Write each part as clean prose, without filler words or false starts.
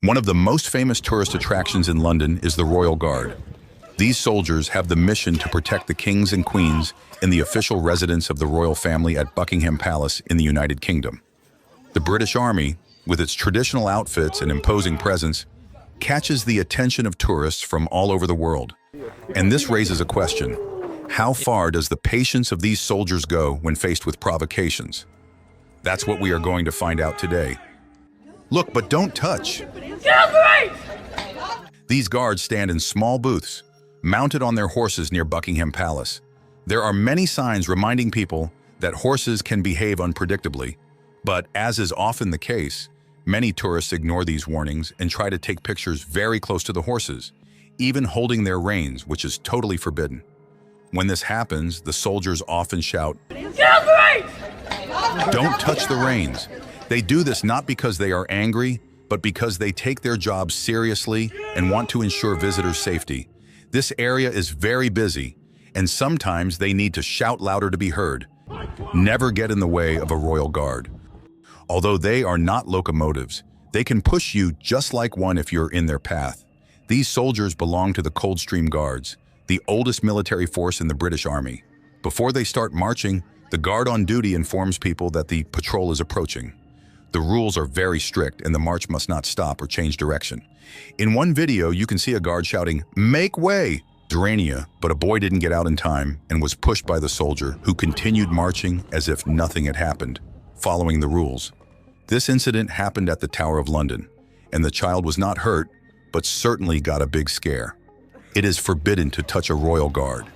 One of the most famous tourist attractions in London is the Royal Guard. These soldiers have the mission to protect the kings and queens in the official residence of the royal family at Buckingham Palace in the United Kingdom. The British Army, with its traditional outfits and imposing presence, catches the attention of tourists from all over the world. And this raises a question: how far does the patience of these soldiers go when faced with provocations? That's what we are going to find out today. Look, but don't touch. These guards stand in small booths, mounted on their horses near Buckingham Palace. There are many signs reminding people that horses can behave unpredictably, but as is often the case, many tourists ignore these warnings and try to take pictures very close to the horses, even holding their reins, which is totally forbidden. When this happens, the soldiers often shout, "Don't touch the reins." They do this not because they are angry, but because they take their job seriously and want to ensure visitors' safety. This area is very busy, and sometimes they need to shout louder to be heard. Never get in the way of a royal guard. Although they are not locomotives, they can push you just like one if you're in their path. These soldiers belong to the Coldstream Guards, the oldest military force in the British Army. Before they start marching, the guard on duty informs people that the patrol is approaching. The rules are very strict and the march must not stop or change direction. In one video, you can see a guard shouting, "Make way!" Durania, but a boy didn't get out in time and was pushed by the soldier, who continued marching as if nothing had happened, following the rules. This incident happened at the Tower of London, and the child was not hurt, but certainly got a big scare. It is forbidden to touch a royal guard.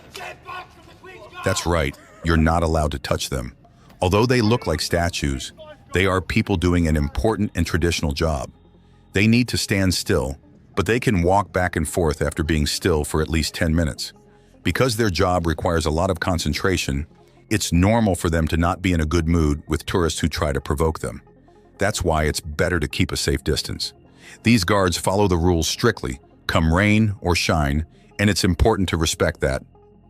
That's right, you're not allowed to touch them. Although they look like statues, they are people doing an important and traditional job. They need to stand still, but they can walk back and forth after being still for at least 10 minutes. Because their job requires a lot of concentration, it's normal for them to not be in a good mood with tourists who try to provoke them. That's why it's better to keep a safe distance. These guards follow the rules strictly, come rain or shine, and it's important to respect that.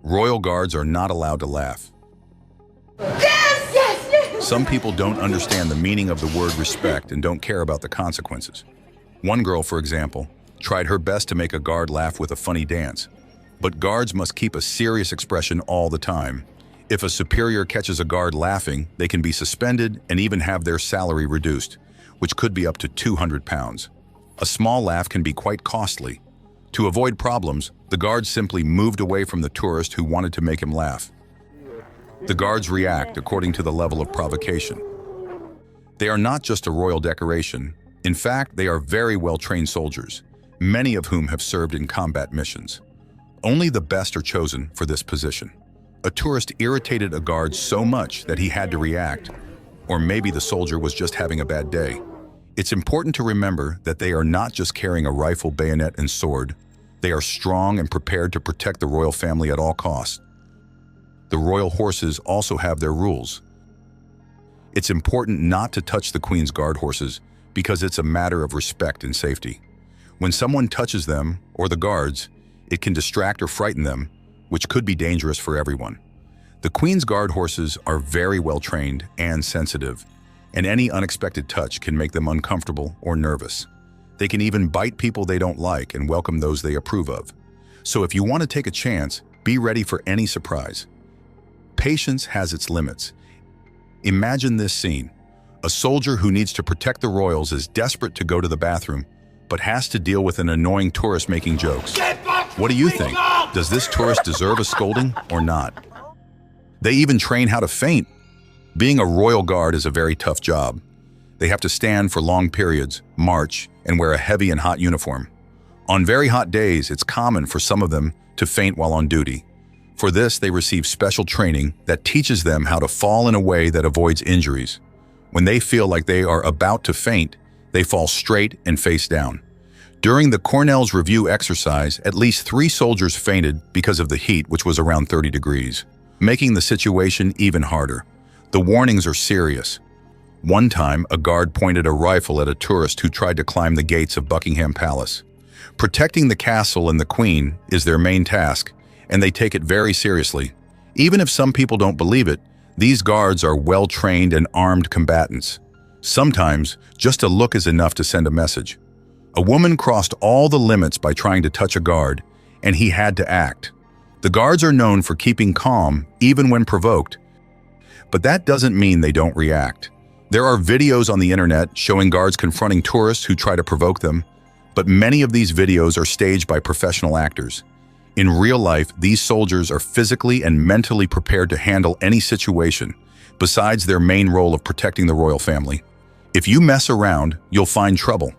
Royal guards are not allowed to laugh. Some people don't understand the meaning of the word respect and don't care about the consequences. One girl, for example, tried her best to make a guard laugh with a funny dance. But guards must keep a serious expression all the time. If a superior catches a guard laughing, they can be suspended and even have their salary reduced, which could be up to £200. A small laugh can be quite costly. To avoid problems, the guards simply moved away from the tourist who wanted to make him laugh. The guards react according to the level of provocation. They are not just a royal decoration. In fact, they are very well-trained soldiers, many of whom have served in combat missions. Only the best are chosen for this position. A tourist irritated a guard so much that he had to react, or maybe the soldier was just having a bad day. It's important to remember that they are not just carrying a rifle, bayonet, and sword. They are strong and prepared to protect the royal family at all costs. The royal horses also have their rules. It's important not to touch the Queen's Guard horses because it's a matter of respect and safety. When someone touches them, or the guards, it can distract or frighten them, which could be dangerous for everyone. The Queen's Guard horses are very well trained and sensitive, and any unexpected touch can make them uncomfortable or nervous. They can even bite people they don't like and welcome those they approve of. So if you want to take a chance, be ready for any surprise. Patience has its limits. Imagine this scene. A soldier who needs to protect the royals is desperate to go to the bathroom, but has to deal with an annoying tourist making jokes. What do you think? Does this tourist deserve a scolding or not? They even train how to faint. Being a royal guard is a very tough job. They have to stand for long periods, march, and wear a heavy and hot uniform. On very hot days, it's common for some of them to faint while on duty. For this, they receive special training that teaches them how to fall in a way that avoids injuries. When they feel like they are about to faint, they fall straight and face down. During the Cornell's review exercise, at least 3 soldiers fainted because of the heat, which was around 30 degrees, making the situation even harder. The warnings are serious. One time, a guard pointed a rifle at a tourist who tried to climb the gates of Buckingham Palace. Protecting the castle and the Queen is their main task, and they take it very seriously. Even if some people don't believe it, these guards are well-trained and armed combatants. Sometimes, just a look is enough to send a message. A woman crossed all the limits by trying to touch a guard, and he had to act. The guards are known for keeping calm, even when provoked, but that doesn't mean they don't react. There are videos on the internet showing guards confronting tourists who try to provoke them, but many of these videos are staged by professional actors. In real life, these soldiers are physically and mentally prepared to handle any situation, besides their main role of protecting the royal family. If you mess around, you'll find trouble.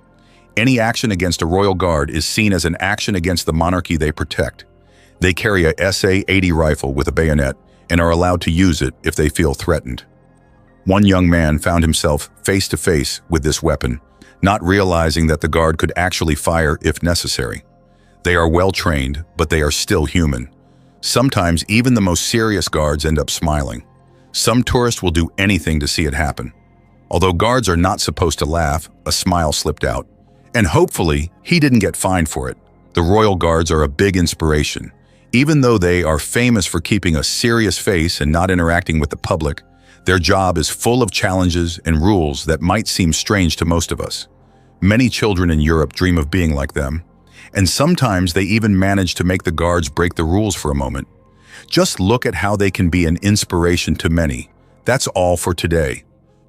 Any action against a royal guard is seen as an action against the monarchy they protect. They carry a SA-80 rifle with a bayonet and are allowed to use it if they feel threatened. One young man found himself face to face with this weapon, not realizing that the guard could actually fire if necessary. They are well trained, but they are still human. Sometimes even the most serious guards end up smiling. Some tourists will do anything to see it happen. Although guards are not supposed to laugh, a smile slipped out. And hopefully, he didn't get fined for it. The royal guards are a big inspiration. Even though they are famous for keeping a serious face and not interacting with the public, their job is full of challenges and rules that might seem strange to most of us. Many children in Europe dream of being like them, and sometimes they even manage to make the guards break the rules for a moment. Just look at how they can be an inspiration to many. That's all for today.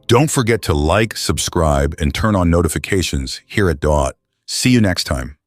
Don't forget to like, subscribe, and turn on notifications here at Dot. See you next time.